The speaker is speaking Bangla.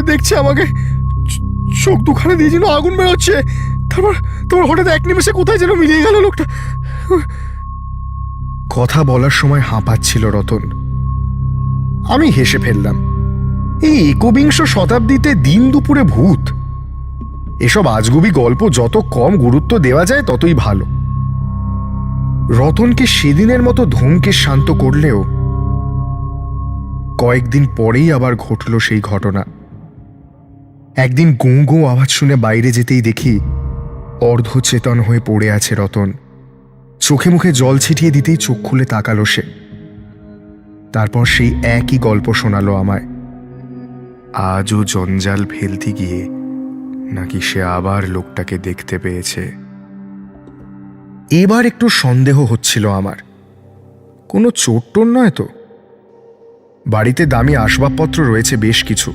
দেখছে আমাকে, চোখ দুখানে দিয়ে যেন আগুন বেরোচ্ছে। তারপর হঠাৎ এক নিমেষে কোথায় যেন মিলিয়ে গেল লোকটা। কথা বলার সময় হাঁপাচ্ছিল রতন। আমি হেসে ফেললাম। এই একবিংশ শতাব্দীতে দিন দুপুরে ভূত, এসব আজগুবি গল্প যত কম গুরুত্ব দেওয়া যায় ততই ভালো। রতনকে সেদিনের মতো ধমকে শান্ত করলেও কয়েকদিন পরেই আবার ঘটল সেই ঘটনা। একদিন গোঁ গোঁ আওয়াজ শুনে বাইরে যেতেই দেখি অর্ধচেতন হয়ে পড়ে আছে রতন। চোখে মুখে জল ছিটিয়ে দিতেই চোখ খুলে তাকালো সে। তারপর সেই একই গল্প শোনালো আমায়। আজও জঞ্জাল ফেলতে গিয়ে নাকি সে আবার লোকটাকে দেখতে পেয়েছে। এবার একটু সন্দেহ হচ্ছিল আমার, কোনো চোট টোট নয় তো? বাড়িতে দামি আসবাবপত্র রয়েছে বেশ কিছু,